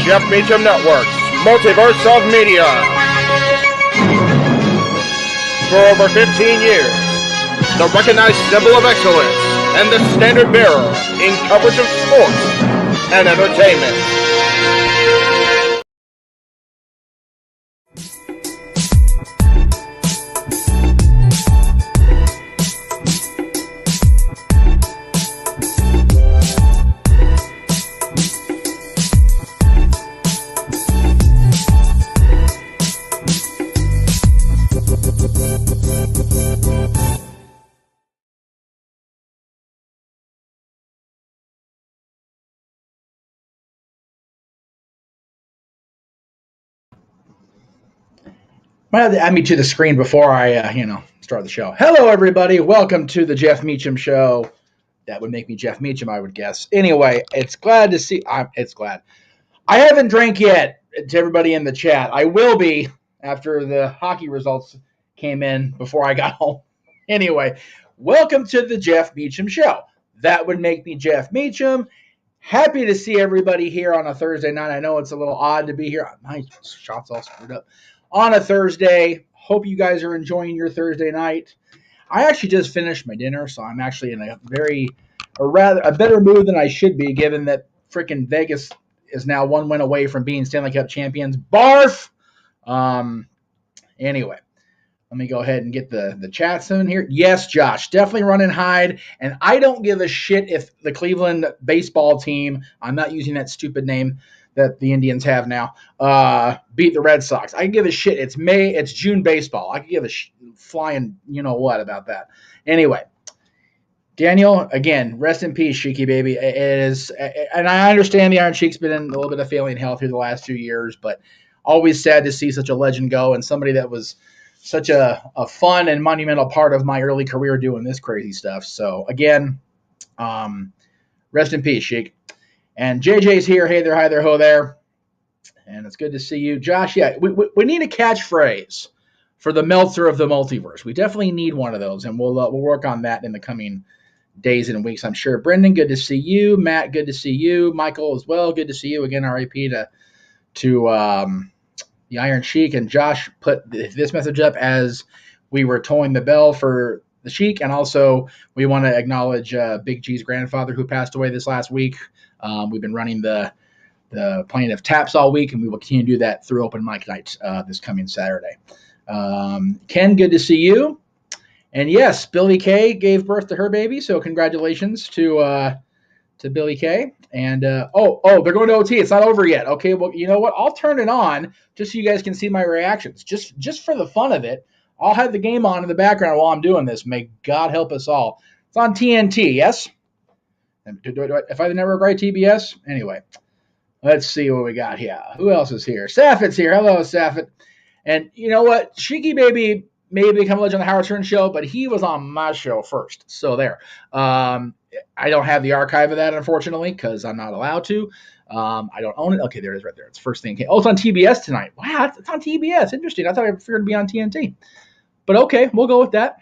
Jeff Meacham Network's Multiverse of Media. For over 15 years, the recognized symbol of excellence and the standard bearer in coverage of sports and entertainment. I have to add me to the screen before I, start the show. Hello, everybody. Welcome to the Jeff Meacham Show. That would make me Jeff Meacham, I would guess. Anyway, it's glad to see. It's glad. I haven't drank yet. To everybody in the chat, I will be after the hockey results came in before I got home. Anyway, welcome to the Jeff Meacham Show. That would make me Jeff Meacham. Happy to see everybody here on a Thursday night. I know it's a little odd to be here. My shot's all screwed up. On a Thursday. Hope you guys are enjoying your Thursday night. I actually just finished my dinner, so I'm actually in a better mood than I should be, given that freaking Vegas is now one win away from being Stanley Cup champions. Barf! Anyway, let me go ahead and get the chats in here. Yes, Josh, definitely run and hide. And I don't give a shit if the Cleveland baseball team, I'm not using that stupid name that the Indians have now, beat the Red Sox. I can give a shit. It's June baseball. I can give a flying you-know-what about that. Anyway, Daniel, again, rest in peace, Sheiky baby. It is, and I understand the Iron Sheik's been in a little bit of failing health through the last 2 years, but always sad to see such a legend go and somebody that was such a fun and monumental part of my early career doing this crazy stuff. So, again, rest in peace, Sheik. And JJ's here. Hey there, hi there, ho there. And it's good to see you. Josh, yeah, we need a catchphrase for the Meltzer of the Multiverse. We definitely need one of those, and we'll work on that in the coming days and weeks, I'm sure. Brendan, good to see you. Matt, good to see you. Michael as well, good to see you. Again, RIP to the Iron Sheik. And Josh put this message up as we were tolling the bell for the Sheik, and also we want to acknowledge Big G's grandfather who passed away this last week. We've been running the Playing of Taps all week, and we will continue to do that through open mic nights this coming Saturday. Ken, good to see you. And yes, Billy Kay gave birth to her baby, so congratulations to Billy Kay. And they're going to OT. It's not over yet. Okay, well, you know what? I'll turn it on just so you guys can see my reactions. Just for the fun of it, I'll have the game on in the background while I'm doing this. May God help us all. It's on TNT, yes? If I never write TBS? Anyway, let's see what we got here. Who else is here? Saffit's here. Hello, Saffit. And you know what? Sheiky Baby may become a legend on the Howard Stern show, but he was on my show first. So there. I don't have the archive of that, unfortunately, because I'm not allowed to. I don't own it. Okay, there it is right there. It's the first thing. Oh, it's on TBS tonight. Wow, it's on TBS. Interesting. I thought I figured it'd be on TNT. But okay, we'll go with that.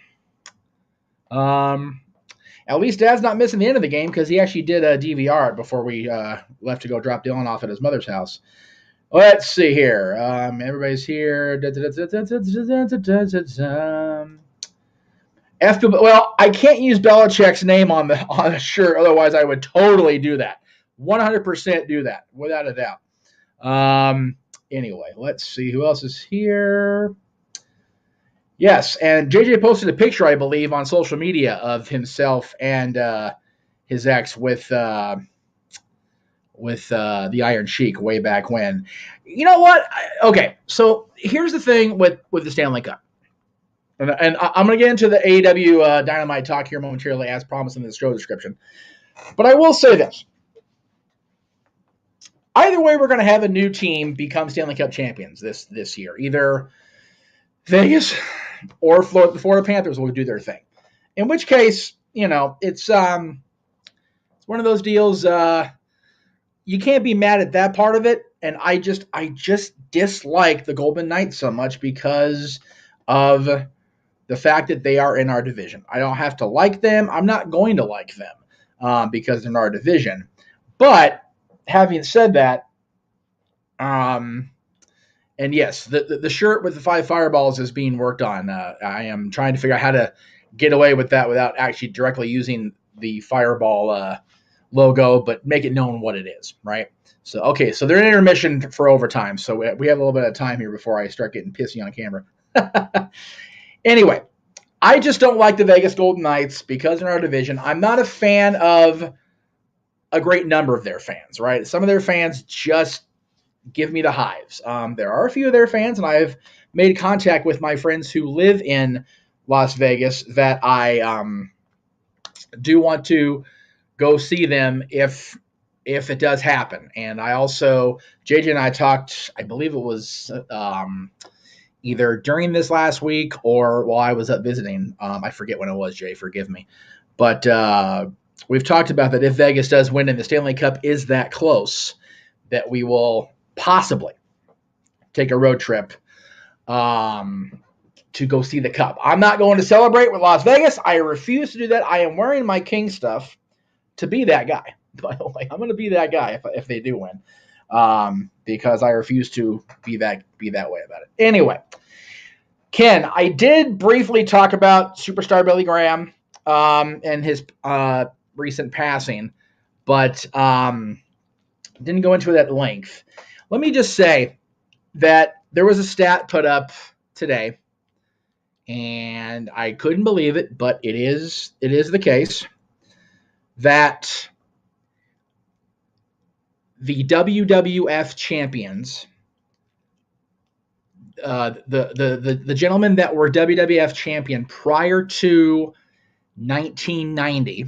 At least Dad's not missing the end of the game because he actually did a DVR it before we left to go drop Dylan off at his mother's house. Let's see here. Everybody's here. Well, I can't use Belichick's name on the shirt, otherwise I would totally do that. 100% do that, without a doubt. Anyway, let's see who else is here. Yes, and JJ posted a picture, I believe, on social media of himself and his ex with the Iron Sheik way back when. You know what? Okay, so here's the thing with the Stanley Cup. And I'm going to get into the AEW Dynamite talk here momentarily, as promised in the show description. But I will say this. Either way, we're going to have a new team become Stanley Cup champions this year. Either Vegas or the Florida Panthers will do their thing. In which case, it's one of those deals. You can't be mad at that part of it. And I just dislike the Golden Knights so much because of the fact that they are in our division. I don't have to like them. I'm not going to like them because they're in our division. But having said that, And yes, the shirt with the 5 fireballs is being worked on. I am trying to figure out how to get away with that without actually directly using the fireball logo, but make it known what it is, right? So, okay, so they're in intermission for overtime. So we have a little bit of time here before I start getting pissy on camera. Anyway, I just don't like the Vegas Golden Knights because in our division, I'm not a fan of a great number of their fans, right? Some of their fans just give me the hives. There are a few of their fans, and I've made contact with my friends who live in Las Vegas that I do want to go see them if it does happen. And I also, JJ and I talked, I believe it was either during this last week or while I was up visiting. I forget when it was, Jay, forgive me. But we've talked about that if Vegas does win and the Stanley Cup is that close, that we will possibly take a road trip to go see the Cup. I'm not going to celebrate with Las Vegas. I refuse to do that. I am wearing my King stuff to be that guy. By the way, I'm going to be that guy if they do win, because I refuse to be that way about it. Anyway, Ken, I did briefly talk about superstar Billy Graham and his recent passing, but didn't go into it at length. Let me just say that there was a stat put up today, and I couldn't believe it, but it is the case that the WWF champions, the gentlemen that were WWF champion prior to 1990,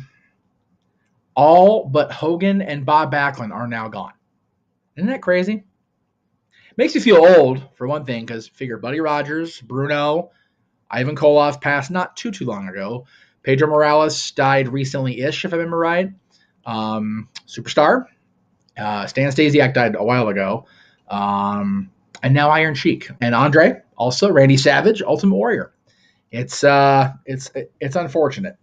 all but Hogan and Bob Backlund are now gone. Isn't that crazy? Makes you feel old, for one thing, because figure Buddy Rogers, Bruno, Ivan Koloff passed not too long ago. Pedro Morales died recently-ish, if I remember right. Superstar. Stan Stasiak died a while ago. And now Iron Sheik. And Andre, also Randy Savage, Ultimate Warrior. It's unfortunate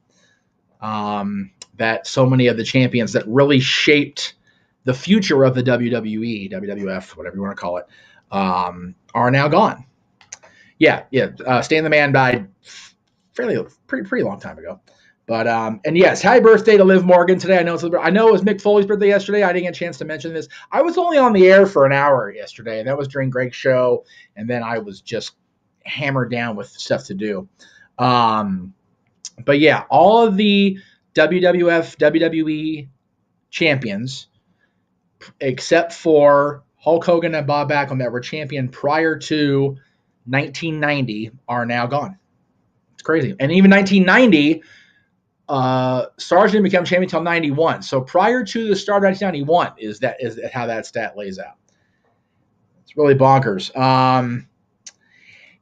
that so many of the champions that really shaped the future of the WWE, WWF, whatever you want to call it, are now gone. Yeah. Stan the Man died pretty long time ago. But and yes, happy birthday to Liv Morgan today. I know it was Mick Foley's birthday yesterday. I didn't get a chance to mention this. I was only on the air for an hour yesterday, and that was during Greg's show, and then I was just hammered down with stuff to do. But yeah, all of the WWF, WWE champions, except for Hulk Hogan and Bob Backlund that were champion prior to 1990, are now gone. It's crazy. And even 1990, Stars didn't become champion until 91. So prior to the start of 1991 is how that stat lays out. It's really bonkers.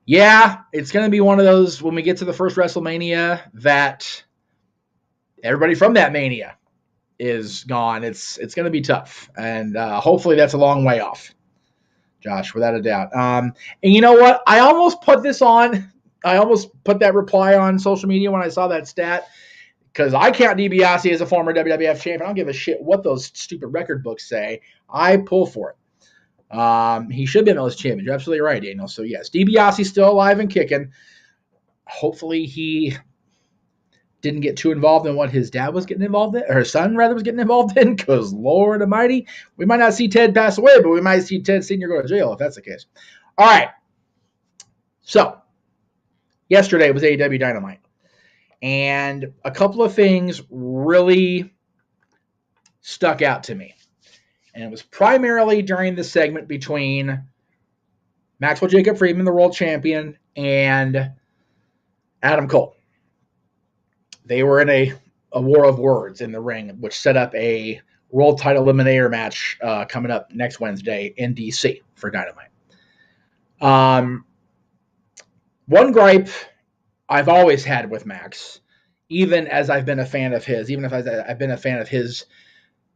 Yeah, it's going to be one of those when we get to the first WrestleMania that everybody from that Mania is gone. It's going to be tough, and hopefully that's a long way off, Josh, without a doubt. And you know what? I almost put that reply on social media when I saw that stat, because I count DiBiase as a former WWF champion. I don't give a shit what those stupid record books say. I pull for it. He should be an MLS champion. You're absolutely right, Daniel. So yes, DiBiase's still alive and kicking. Hopefully he didn't get too involved in what his dad was getting involved in, or his son rather was getting involved in, because Lord Almighty, we might not see Ted pass away, but we might see Ted Sr. go to jail if that's the case. All right. So yesterday was AEW Dynamite, and a couple of things really stuck out to me. And it was primarily during the segment between Maxwell Jacob Friedman, the world champion, and Adam Cole. They were in a war of words in the ring, which set up a world title eliminator match coming up next Wednesday in DC for Dynamite. One gripe I've always had with Max, even as I've been a fan of his, even if I've been a fan of his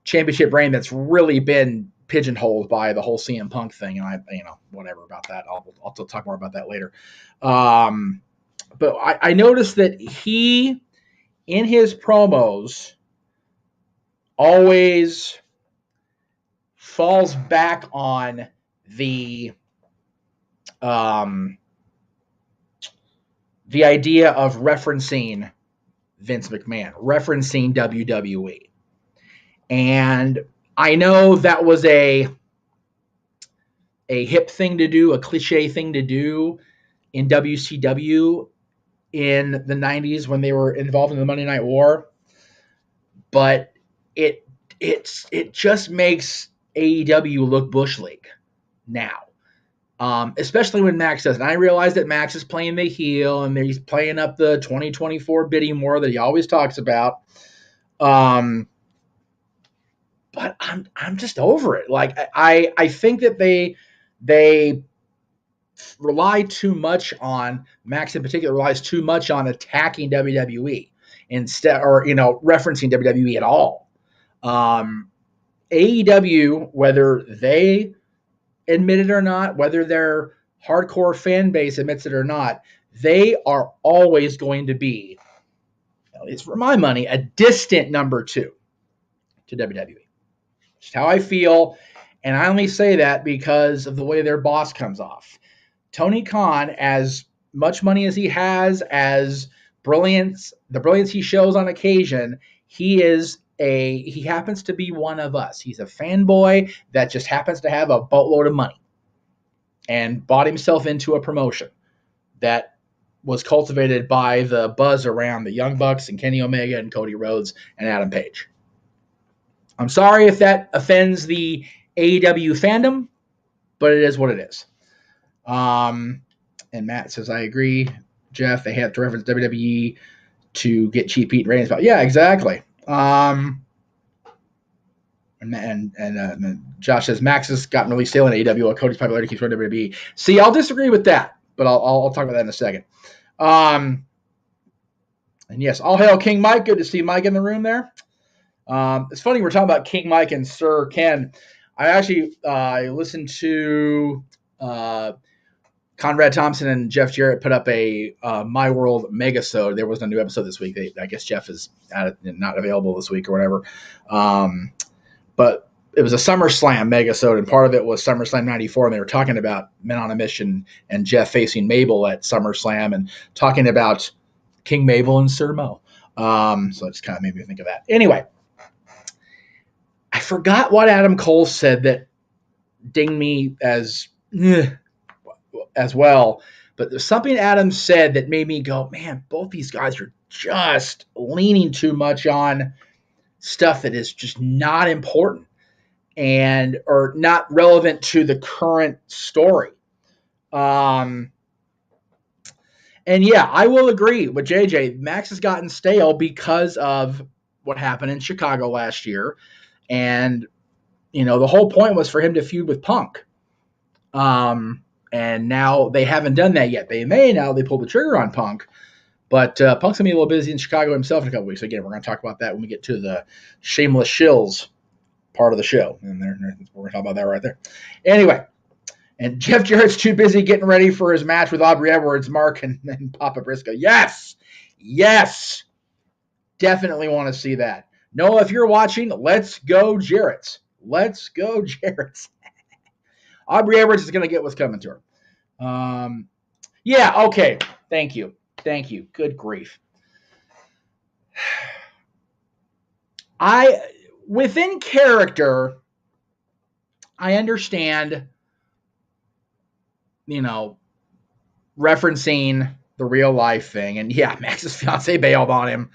championship reign that's really been pigeonholed by the whole CM Punk thing, and whatever about that. I'll talk more about that later. But I noticed that he, in his promos, always falls back on the idea of referencing Vince McMahon, referencing WWE. And I know that was a hip thing to do, a cliche thing to do in WCW in the 90s when they were involved in the Monday Night War. But it just makes AEW look Bush League now. Especially when Max does. And I realize that Max is playing the heel and he's playing up the 2024 bidding war that he always talks about. But I'm just over it. Like I think that they rely too much on, Max in particular relies too much on attacking WWE instead, or referencing WWE at all. AEW, whether they admit it or not, whether their hardcore fan base admits it or not, they are always going to be, at least for my money, a distant number 2 to WWE. Just how I feel, and I only say that because of the way their boss comes off. Tony Khan, as much money as he has, as the brilliance he shows on occasion, he happens to be one of us. He's a fanboy that just happens to have a boatload of money and bought himself into a promotion that was cultivated by the buzz around the Young Bucks and Kenny Omega and Cody Rhodes and Adam Page. I'm sorry if that offends the AEW fandom, but it is what it is. And Matt says, I agree, Jeff. They have to reference WWE to get cheap heat ratings. Yeah, exactly. And Josh says Max has gotten really stale in AEW while Cody's popularity keeps running WWE. See, I'll disagree with that, but I'll talk about that in a second. And yes, all hail King Mike. Good to see Mike in the room there. It's funny we're talking about King Mike and Sir Ken. I actually listened to Conrad Thompson and Jeff Jarrett put up a My World Megasode. There wasn't a new episode this week. I guess Jeff is not available this week or whatever. But it was a SummerSlam Megasode, and part of it was SummerSlam 94, and they were talking about Men on a Mission and Jeff facing Mabel at SummerSlam and talking about King Mabel and Sir Mo. So it just kind of made me think of that. Anyway, I forgot what Adam Cole said that dinged me as well, but there's something Adam said that made me go, man, both these guys are just leaning too much on stuff that is just not important or not relevant to the current story. And yeah, I will agree with JJ. Max has gotten stale because of what happened in Chicago last year. And, the whole point was for him to feud with Punk. And now they haven't done that yet. They may now. They pulled the trigger on Punk. But Punk's going to be a little busy in Chicago himself in a couple weeks. Again, we're going to talk about that when we get to the Shameless Shills part of the show. And we're going to talk about that right there. Anyway, and Jeff Jarrett's too busy getting ready for his match with Aubrey Edwards, Mark, and Papa Briscoe. Yes! Definitely want to see that. Noah, if you're watching, let's go Jarrett's. Aubrey Edwards is going to get what's coming to her. Yeah, okay. Thank you. Good grief. Within character, I understand, referencing the real life thing. And yeah, Max's fiance bailed on him,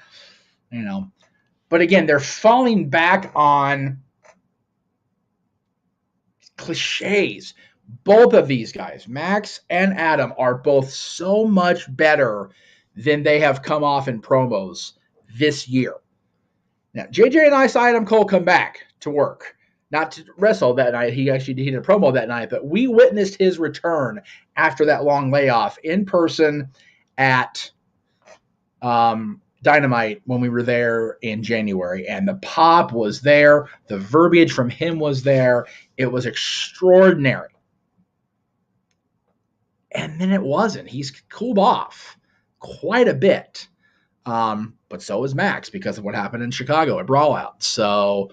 But again, they're falling back on cliches. Both of these guys, Max and Adam, are both so much better than they have come off in promos this year. Now, JJ and I saw Adam Cole come back to work, not to wrestle that night. He actually did a promo that night, but we witnessed his return after that long layoff in person at Dynamite when we were there in January, and the pop was there. The verbiage from him was there. It was extraordinary. And then it wasn't. He's cooled off quite a bit. But so is Max because of what happened in Chicago at Brawl Out. So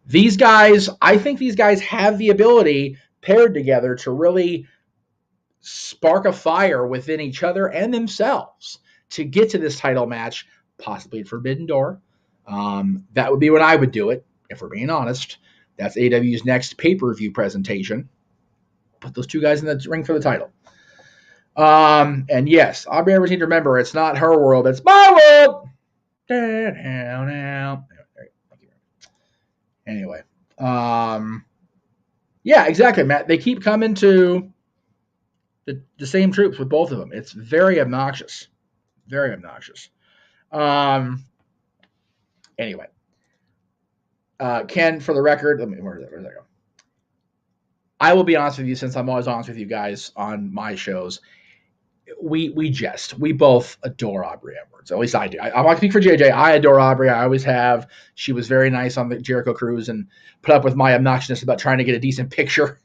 these guys, I think these guys have the ability, paired together to really spark a fire within each other and themselves to get to this title match, possibly at Forbidden Door. That would be when I would do it, if we're being honest. That's AEW's next pay-per-view presentation. Put those two guys in the ring for the title. And yes, Aubrey Edwards need to remember, it's not her world, it's my world. Anyway. Yeah, exactly, Matt. They keep coming to the same troops with both of them. It's very obnoxious. Very obnoxious. Anyway. Ken, for the record, where does that go? I will be honest with you, since I'm always honest with you guys on my shows. We jest. We both adore Aubrey Edwards. At least I do. I want to speak for JJ. I adore Aubrey. I always have. She was very nice on the Jericho cruise and put up with my obnoxiousness about trying to get a decent picture.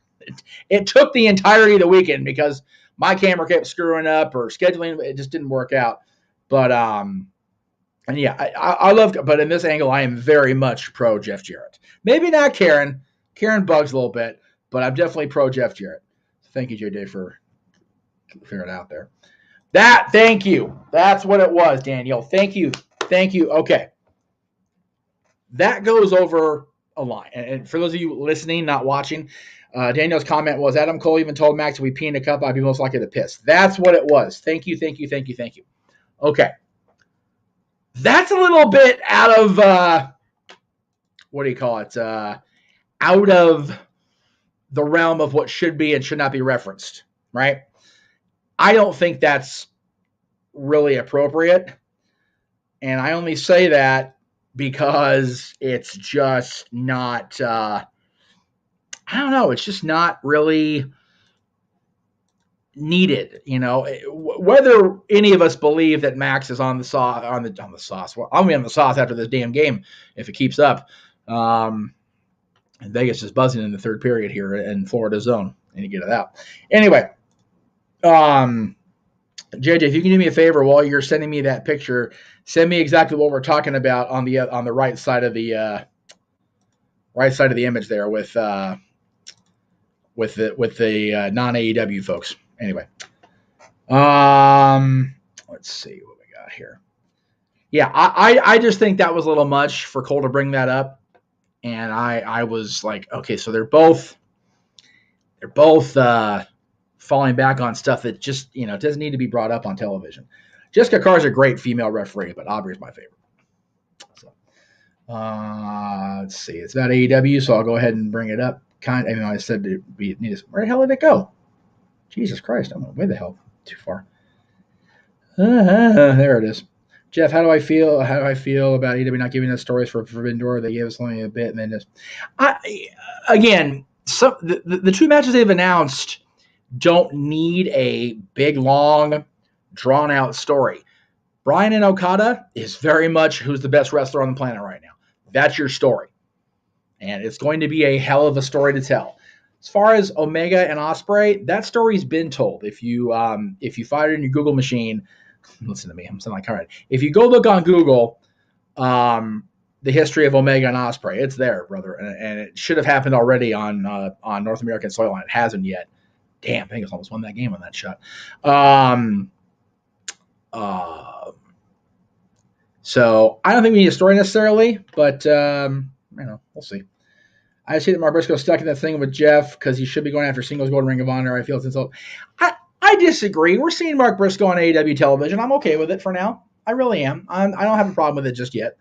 It took the entirety of the weekend because my camera kept screwing up or scheduling. It just didn't work out. But and yeah, I love. But in this angle, I am very much pro Jeff Jarrett. Maybe not Karen. Karen bugs a little bit, but I'm definitely pro Jeff Jarrett. So thank you, JJ, for figuring it out there. Thank you. That's what it was, Daniel. Thank you. Okay. That goes over a line. And for those of you listening, not watching, Daniel's comment was, Adam Cole even told Max if we pee in a cup, I'd be most likely to piss. That's what it was. Thank you. Okay. That's a little bit out of, what do you call it? Out of the realm of what should be and should not be referenced, right? I don't think that's really appropriate. And I only say that because it's just not, I don't know, it's just not really needed, you know. Whether any of us believe that Max is on the sauce, well, I'm gonna be on the sauce after this damn game if it keeps up. And Vegas is buzzing in the third period here in Florida zone, and you get it out. Anyway, JJ, if you can do me a favor while you're sending me that picture, send me exactly what we're talking about on the right side of the image there with the non-AEW folks. Anyway, let's see what we got here. Yeah, I just think that was a little much for Cole to bring that up, and I was like, okay, so they're both falling back on stuff that just, you know, doesn't need to be brought up on television. Jessica Carr's a great female referee, but Aubrey's my favorite. So, let's see. It's about AEW, so I'll go ahead and bring it up. I said where the hell did it go? Jesus Christ, I'm way the hell too far. There it is. Jeff, how do I feel about AEW not giving us stories for Forbidden Door? They gave us only a bit, and then just the two matches they've announced don't need a big, long, drawn-out story. Bryan and Okada is very much who's the best wrestler on the planet right now. That's your story. And it's going to be a hell of a story to tell. As far as Omega and Ospreay, that story's been told. If you find it in your Google machine, listen to me, I'm sounding like Conrad. If you go look on Google, the history of Omega and Ospreay, it's there, brother. And it should have happened already on North American soil, and it hasn't yet. Damn, I think it's almost won that game on that shot. So I don't think we need a story necessarily, but we'll see. I see that Mark Briscoe's stuck in that thing with Jeff because he should be going after singles gold Ring of Honor. I feel it's insult. I disagree. We're seeing Mark Briscoe on AEW television. I'm okay with it for now. I really am. I don't have a problem with it just yet.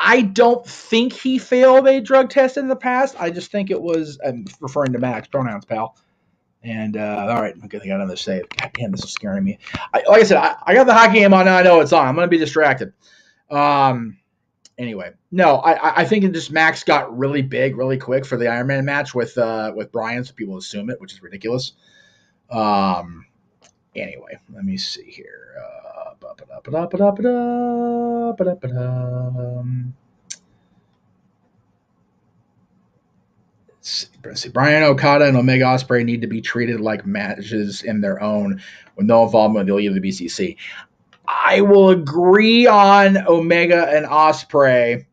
I don't think he failed a drug test in the past. I just think it was, I'm referring to Max, pronouns, pal. And, all right, I'm going to get another save. God damn, this is scaring me. Like I said, I got the hockey game on now. I know it's on. I'm going to be distracted. Anyway, no, I think it just Max got really big really quick for the Iron Man match with Bryan, so people assume it, which is ridiculous. Anyway, let me see here. Let's see. Bryan, Okada, and Omega Ospreay need to be treated like matches in their own with no involvement with the BCC. I will agree on Omega and Ospreay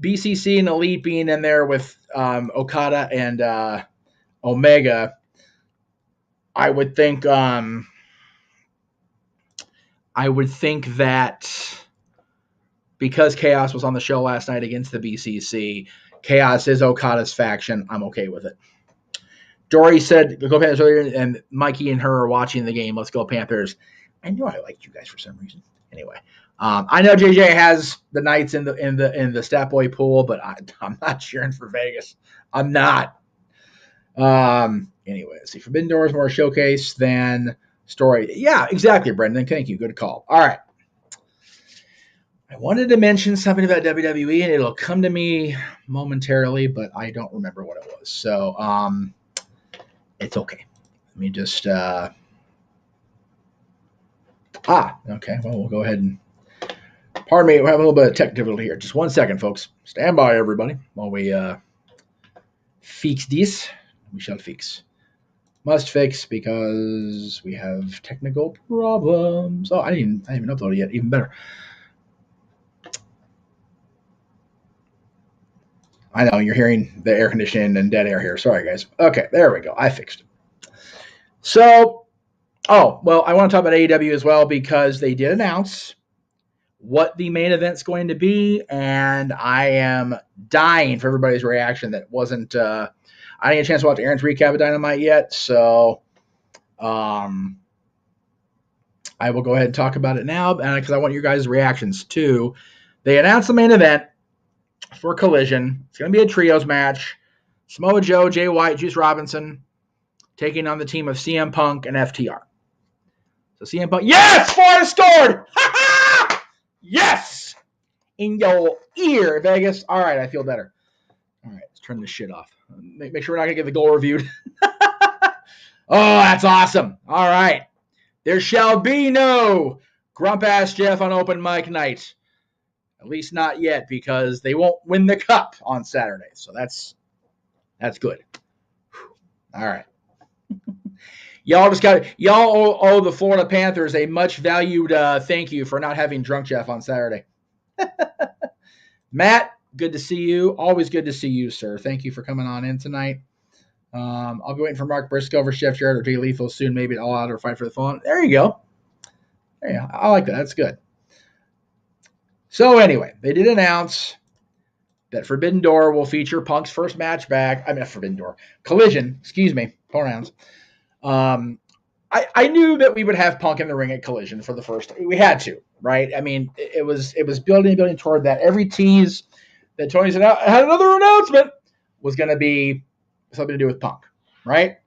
BCC and Elite being in there with Okada and Omega, I would think that because Chaos was on the show last night against the BCC, Chaos is Okada's faction. I'm okay with it. Dory said, "Go Panthers," earlier, and Mikey and her are watching the game. Let's go Panthers. I knew I liked you guys for some reason. Anyway, I know JJ has the Knights in the Stat Boy pool, but I'm not cheering for Vegas. I'm not. Anyway, let's see. Forbidden Door is more a showcase than story. Yeah, exactly, Brendan. Thank you. Good call. All right. I wanted to mention something about WWE, and it'll come to me momentarily, but I don't remember what it was. So, it's okay. Let me just, okay. Well, we'll go ahead and, pardon me, we'll have a little bit of tech difficulty here. Just 1 second, folks. Stand by, everybody, while we, fix this. We shall fix. Must fix because we have technical problems. Oh, I didn't even upload it yet. Even better. I know you're hearing the air conditioning and dead air here. Sorry, guys. Okay, there we go. I fixed it. So, I want to talk about AEW as well because they did announce what the main event's going to be, and I am dying for everybody's reaction that wasn't. I didn't get a chance to watch Aaron's recap of Dynamite yet, so I will go ahead and talk about it now because I want your guys' reactions too. They announced the main event for Collision. It's going to be a trios match. Samoa Joe, Jay White, Juice Robinson taking on the team of CM Punk and FTR. So CM Punk, yes, Florida scored! Yes! In your ear, Vegas. All right, I feel better. All right, let's turn this shit off. Make sure we're not going to get the goal reviewed. Oh, that's awesome. All right. There shall be no Grump-Ass Jeff on open mic night. At least not yet, because they won't win the cup on Saturday. So that's good. All right. Y'all owe the Florida Panthers a much valued thank you for not having Drunk Jeff on Saturday. Matt, good to see you. Always good to see you, sir. Thank you for coming on in tonight. I'll be waiting for Mark Briscoe for Chef Jarrett or Jay Lethal soon, maybe at All Out or Fight for the Phone. There you go. There you go. I like that. That's good. So anyway, they did announce that Forbidden Door will feature Punk's first match back. I mean, Forbidden Door. Collision, excuse me, pronouns. I knew that we would have Punk in the ring at Collision for the first. We had to, right? I mean, it was building toward that. Every tease that Tony said had another announcement was going to be something to do with Punk, right?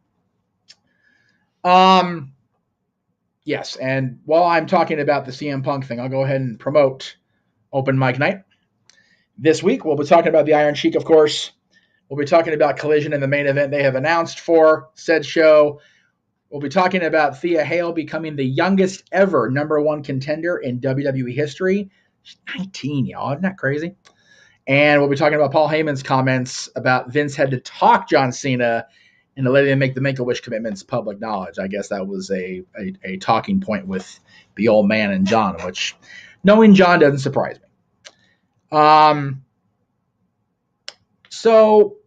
Yes, and while I'm talking about the CM Punk thing, I'll go ahead and promote Open Mic Night. This week, we'll be talking about the Iron Sheik, of course. We'll be talking about Collision and the main event they have announced for said show. We'll be talking about Thea Hale becoming the youngest ever #1 contender in WWE history. She's 19, y'all. Isn't that crazy? And we'll be talking about Paul Heyman's comments about Vince had to talk John Cena into letting him make the Make-A-Wish commitments public knowledge. I guess that was a talking point with the old man and John, which knowing John doesn't surprise me. So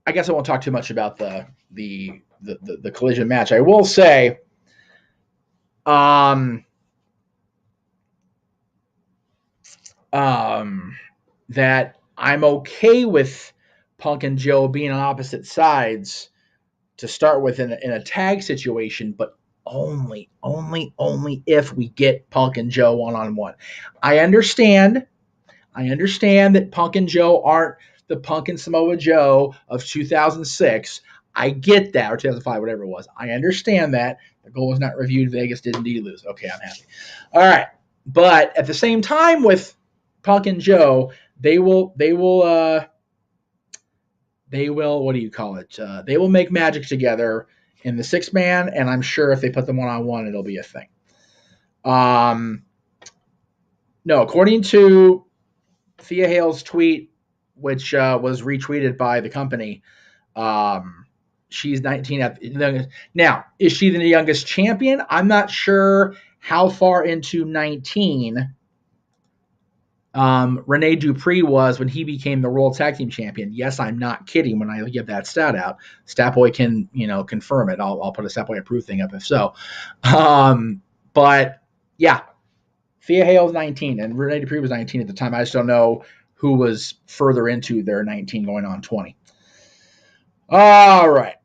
I guess I won't talk too much about the Collision match. I will say, that I'm okay with Punk and Joe being on opposite sides to start with in a tag situation, but only if we get Punk and Joe one-on-one. I understand that Punk and Joe aren't the Punk and Samoa Joe of 2006. I get that, or 2005, whatever it was. I understand that. The goal was not reviewed. Vegas did indeed lose. Okay, I'm happy. All right. But at the same time with Punk and Joe, they will what do you call it? They will make magic together in the 6-man, and I'm sure if they put them one-on-one, it'll be a thing. No, according to Thea Hale's tweet, which was retweeted by the company, she's 19. Now, is she the youngest champion? I'm not sure how far into 19 Rene Dupree was when he became the World Tag Team Champion. Yes, I'm not kidding when I give that stat out. Statboy can, confirm it. I'll put a Statboy approved thing up if so. But yeah, Thea Hale was 19 and Rene Dupree was 19 at the time. I just don't know who was further into their 19 going on 20. All right.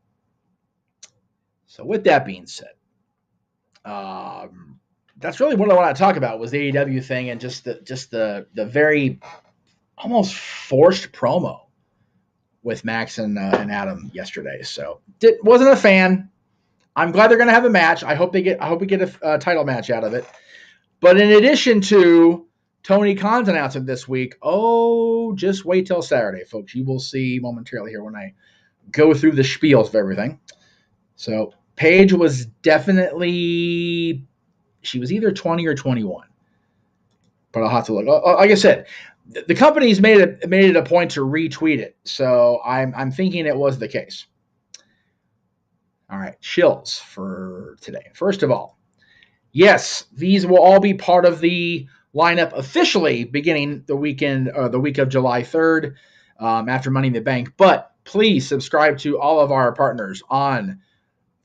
So with that being said, that's really what I want to talk about was the AEW thing and just the very almost forced promo with Max and Adam yesterday. So wasn't a fan. I'm glad they're going to have a match. I hope we get a title match out of it. But in addition to Tony Khan's announcement this week, just wait till Saturday, folks. You will see momentarily here when I go through the spiels of everything. So Paige was definitely, she was either 20 or 21. But I'll have to look. Like I said, the company's made it a point to retweet it. So I'm thinking it was the case. All right, chills for today. First of all, yes, these will all be part of the lineup officially beginning the week of July 3rd after Money in the Bank. But please subscribe to all of our partners on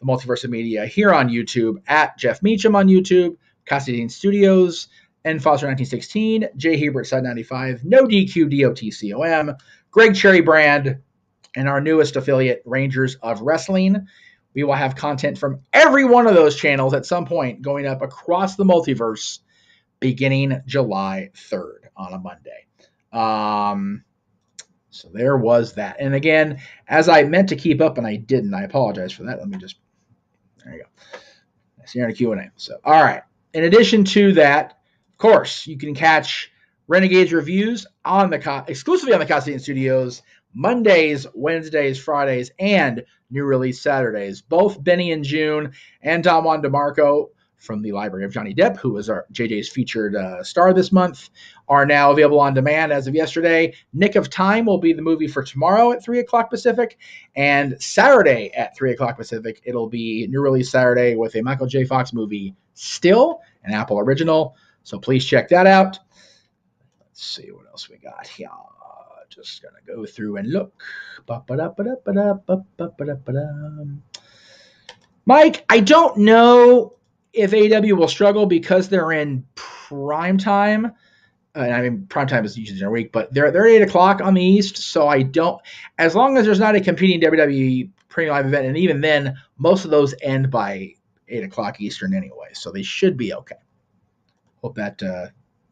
the Multiverse of Media here on YouTube, at Jeff Meacham on YouTube, Cassadine Studios, N. Foster 1916, J. Hebert 795, No DQ DOTCOM, Greg Cherry Brand, and our newest affiliate, Rangers of Wrestling. We will have content from every one of those channels at some point going up across the multiverse beginning July 3rd on a Monday. So there was that. And again, as I meant to keep up and I didn't, I apologize for that. There you go. I see you're in a Q&A. So, all right. In addition to that, of course, you can catch Renegades reviews exclusively on the Cassadine Studios Mondays, Wednesdays, Fridays, and new release Saturdays. Both Benny and June and Don Juan DeMarco from the Library of Johnny Depp, who was our JJ's featured star this month, are now available on demand as of yesterday. Nick of Time will be the movie for tomorrow at 3 o'clock Pacific, and Saturday at 3 o'clock Pacific, it'll be new release Saturday with a Michael J. Fox movie, Still, an Apple original. So please check that out. Let's see what else we got here. Just going to go through and look. Mike, I don't know if AEW will struggle because they're in prime time. I mean, prime time is usually during a week, but they're at 8 o'clock on the East. So I don't, as long as there's not a competing WWE premium live event, and even then, most of those end by 8 o'clock Eastern anyway. So they should be okay. Hope that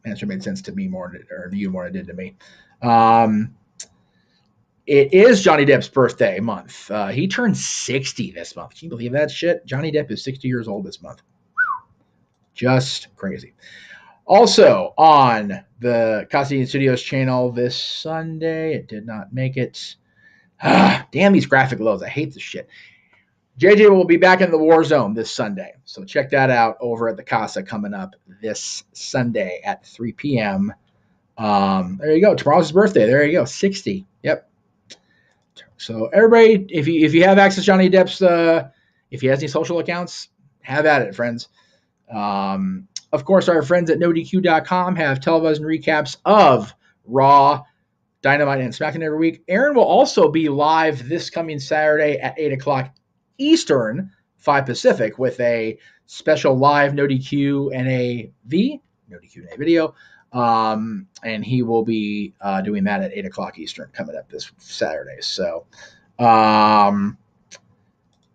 answer made sense to me more, or to you more than it did to me. It is Johnny Depp's birthday month. He turned 60 this month. Can you believe that shit? Johnny Depp is 60 years old this month. Just crazy. Also on the Cassadine Studios channel this Sunday, it did not make it. Damn these graphic loads. I hate this shit. JJ will be back in the War Zone this Sunday. So check that out over at the Casa coming up this Sunday at 3 p.m. There you go. Tomorrow's his birthday. There you go. 60. Yep. So everybody, if you have access to Johnny Depp's, if he has any social accounts, have at it, friends. Of course, our friends at NoDQ.com have television recaps of Raw, Dynamite, and SmackDown every week. Aaron will also be live this coming Saturday at 8 o'clock Eastern, 5 Pacific, with a special live NoDQ NAV, NoDQ NA video. And he will be doing that at 8 o'clock Eastern coming up this Saturday. So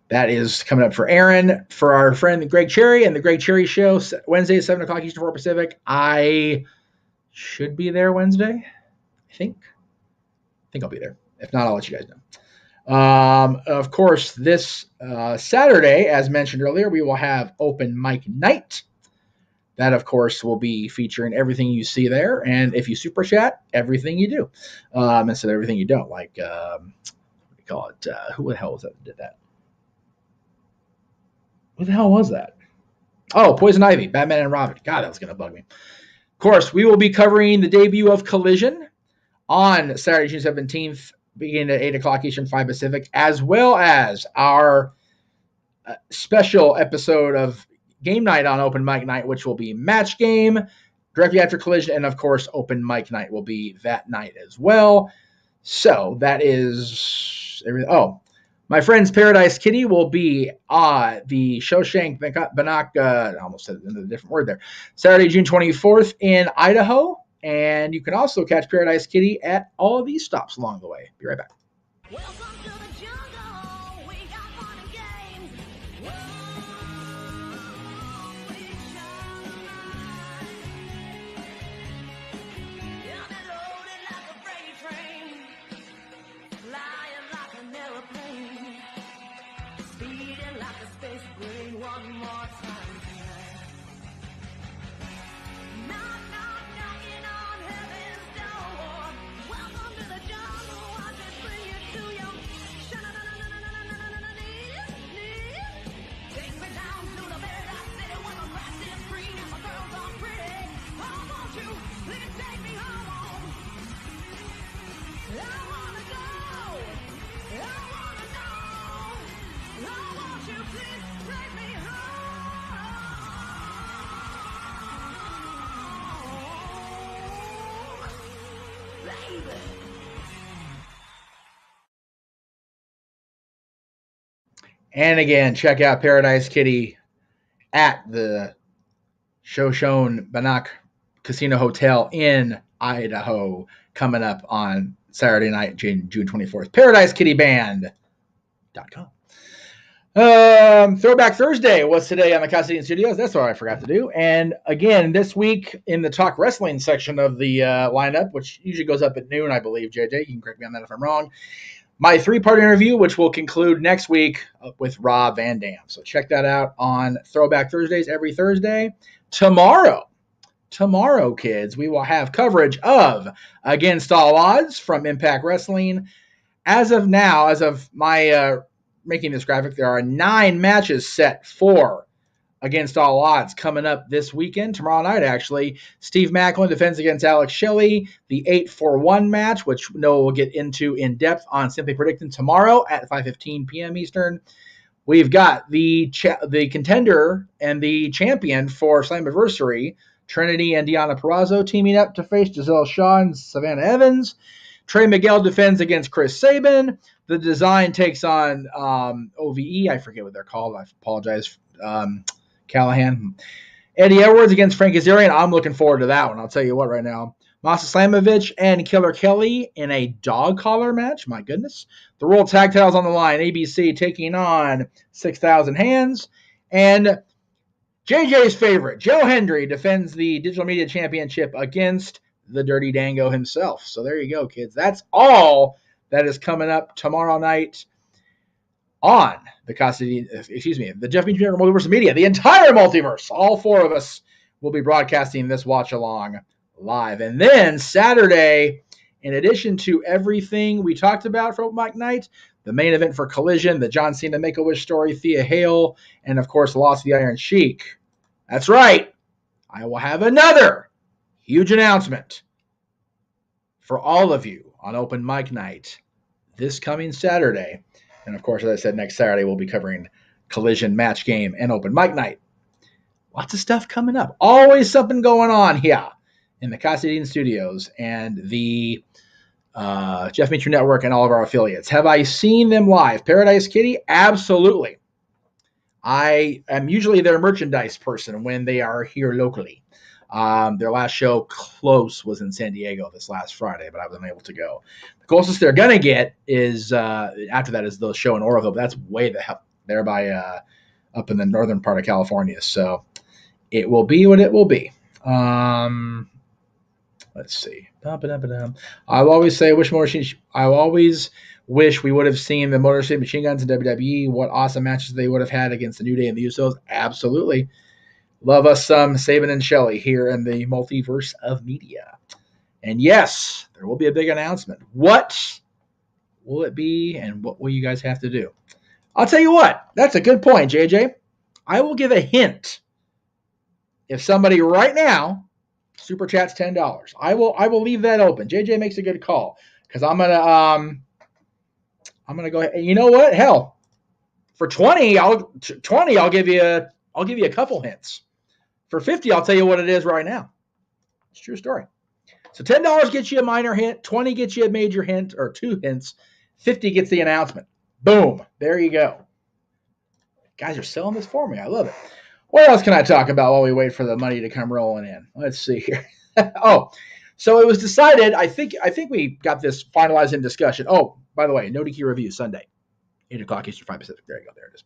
that is coming up for Aaron. For our friend Greg Cherry and the Greg Cherry Show, Wednesday, 7 o'clock Eastern, 4 Pacific. I should be there Wednesday, I think I'll be there. If not, I'll let you guys know. Of course, this Saturday, as mentioned earlier, we will have Open Mic Night. That, of course, will be featuring everything you see there. And if you super chat, everything you do. Instead of everything you don't. Like, what do you call it? Who the hell was that that did that? What the hell was that? Oh, Poison Ivy, Batman and Robin. God, that was going to bug me. Of course, we will be covering the debut of Collision on Saturday, June 17th, beginning at 8 o'clock Eastern, 5 Pacific, as well as our special episode of Game Night on Open Mic Night, which will be Match Game, directly after Collision, and of course, Open Mic Night will be that night as well. So that is everything. Oh, my friend's Paradise Kitty will be the Shoshank Bannock, I almost said a different word there, Saturday, June 24th in Idaho. And you can also catch Paradise Kitty at all of these stops along the way. Be right back. Welcome to the jungle. We got fun and games. Whoa, we shine. Down and loaded like a freight train, flying like an airplane, speeding like a space plane. One more time tonight. Knock, knock, knocking on heaven's door. Welcome to the jungle. Watch it bring you to your knees. Take me down to the paradise city where the grass is green and the girls are pretty. Oh, won't you please take me home? I wanna go. I wanna know. Oh, won't you please take me home? Baby. And again, check out Paradise Kitty at the Shoshone Bannock Casino Hotel in Idaho coming up on Saturday night, June 24th. ParadiseKittyBand.com. Throwback Thursday was today on the Castilian Studios. That's what I forgot to do. And again, this week in the Talk Wrestling section of the lineup, which usually goes up at noon, I believe, JJ. You can correct me on that if I'm wrong. My 3-part interview, which will conclude next week with Rob Van Dam. So check that out on Throwback Thursdays every Thursday. Tomorrow, kids, we will have coverage of Against All Odds from Impact Wrestling. As of now, as of my making this graphic, there are 9 matches set for Against All Odds coming up this weekend. Tomorrow night, actually, Steve Macklin defends against Alex Shelley. The 8-for-1 match, which Noah will get into in depth on Simply Predicting tomorrow at 5:15 p.m. Eastern. We've got the contender and the champion for Slammiversary, Trinity and Deonna Purrazzo, teaming up to face Giselle Shaw and Savannah Evans. Trey Miguel defends against Chris Sabin. The Design takes on OVE. I forget what they're called. I apologize. Callahan. Eddie Edwards against Frank Kazarian. I'm looking forward to that one. I'll tell you what right now. Masa Slamovich and Killer Kelly in a dog collar match. My goodness. The World Tag Titles on the line. ABC taking on 6,000 Hands. And JJ's favorite, Joe Hendry, defends the Digital Media Championship against the Dirty Dango himself. So there you go, kids. That's all that is coming up tomorrow night on the Jeff Meacham Multiverse of Media, the entire multiverse. All 4 of us will be broadcasting this watch along live. And then Saturday, in addition to everything we talked about for Open Mic Night, the main event for Collision, the John Cena Make-A-Wish story, Thea Hale, and of course, the loss of the Iron Sheik. That's right. I will have another huge announcement for all of you on Open Mic Night this coming Saturday. And of course, as I said, next Saturday we'll be covering Collision, Match Game, and Open Mic Night. Lots of stuff coming up. Always something going on here in the Castilian Studios and the Jeff Meacham Network and all of our affiliates. Have I seen them live? Paradise Kitty? Absolutely. I am usually their merchandise person when they are here locally. Their last show close was in San Diego this last Friday, but I wasn't able to go. The closest they're going to get is after that is the show in Oroville, but that's way the hell there by up in the northern part of California. So it will be what it will be. Let's see. I always wish we would have seen the Motor City Machine Guns in WWE. What awesome matches they would have had against the New Day and the Usos. Absolutely. Love us some Sabin and Shelley here in the Multiverse of Media. And yes, there will be a big announcement. What will it be and what will you guys have to do? I'll tell you what. That's a good point, JJ. I will give a hint. If somebody right now super chats $10, I will leave that open. JJ makes a good call because I'm gonna go ahead. You know what? Hell, for 20, I'll give you a couple hints. For 50, I'll tell you what it is right now. It's a true story. So $10 gets you a minor hint, 20 gets you a major hint, or 2 hints, 50 gets the announcement. Boom. There you go. Guys are selling this for me. I love it. What else can I talk about while we wait for the money to come rolling in? Let's see here. Oh, so it was decided, I think we got this finalized in discussion. Oh, by the way, no DQ review Sunday, 8 o'clock Eastern, 5 Pacific. There you go. There it is.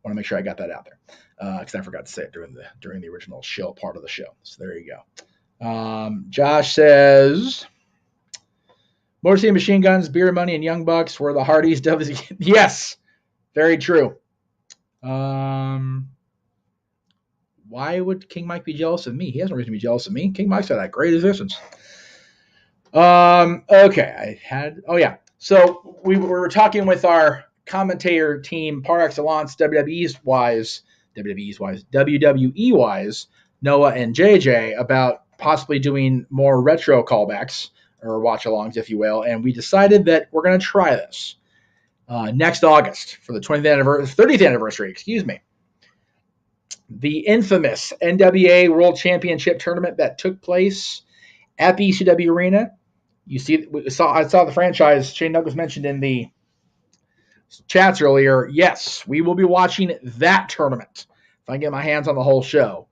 Want to make sure I got that out there because I forgot to say it during the original show part of the show. So there you go. Josh says, Motor City Machine Guns, Beer Money, and Young Bucks were the Hardys. Yes, very true. Why would King Mike be jealous of me? He has no reason to be jealous of me. King Mike's got that great existence. Okay, so we were talking with our commentator team par excellence, WWE wise, Noah and JJ, about possibly doing more retro callbacks or watch-alongs, if you will, and we decided that we're going to try this next August for the 30th anniversary, excuse me. The infamous NWA World Championship tournament that took place at the ECW Arena. I saw the franchise Shane Douglas mentioned in the chats earlier. Yes, we will be watching that tournament if I get my hands on the whole show,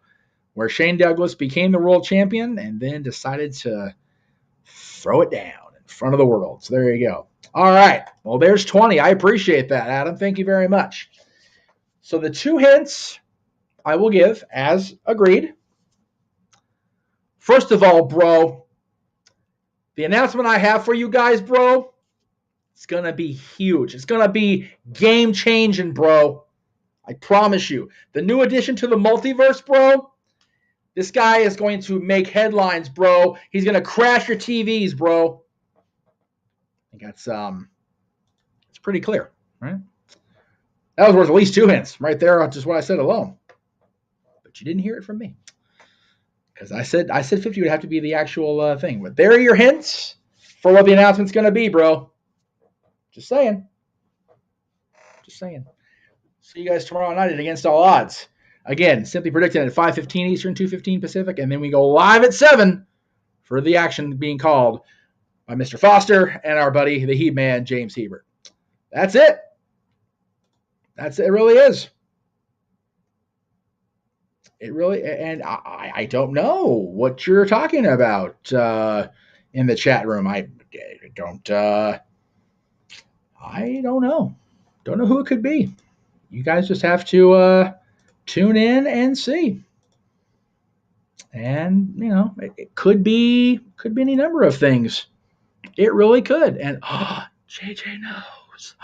where Shane Douglas became the world champion and then decided to throw it down in front of the world. So there you go. All right. Well, there's 20. I appreciate that, Adam. Thank you very much. So the 2 hints I will give as agreed. First of all, bro, the announcement I have for you guys, bro, it's going to be huge. It's going to be game-changing, bro. I promise you. The new addition to the multiverse, bro, this guy is going to make headlines, bro. He's going to crash your TVs, bro. I think that's it's pretty clear, right? That was worth at least 2 hints right there, just what I said alone. But you didn't hear it from me. Because I said 50 would have to be the actual thing. But there are your hints for what the announcement's going to be, bro. Just saying. See you guys tomorrow night at Against All Odds. Again, simply predicted at 5:15 Eastern, 2:15 Pacific, and then we go live at 7 for the action being called by Mr. Foster and our buddy, the Heat Man, James Hebert. That's it. It really is. It really, and I don't know what you're talking about in the chat room. I don't know. Don't know who it could be. You guys just have to tune in and see. And it could be any number of things. It really could. And JJ knows.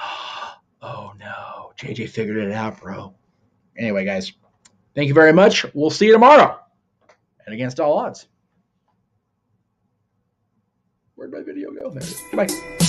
Oh no, JJ figured it out, bro. Anyway, guys. Thank you very much. We'll see you tomorrow and Against All Odds. Where'd my video go? There. Goodbye.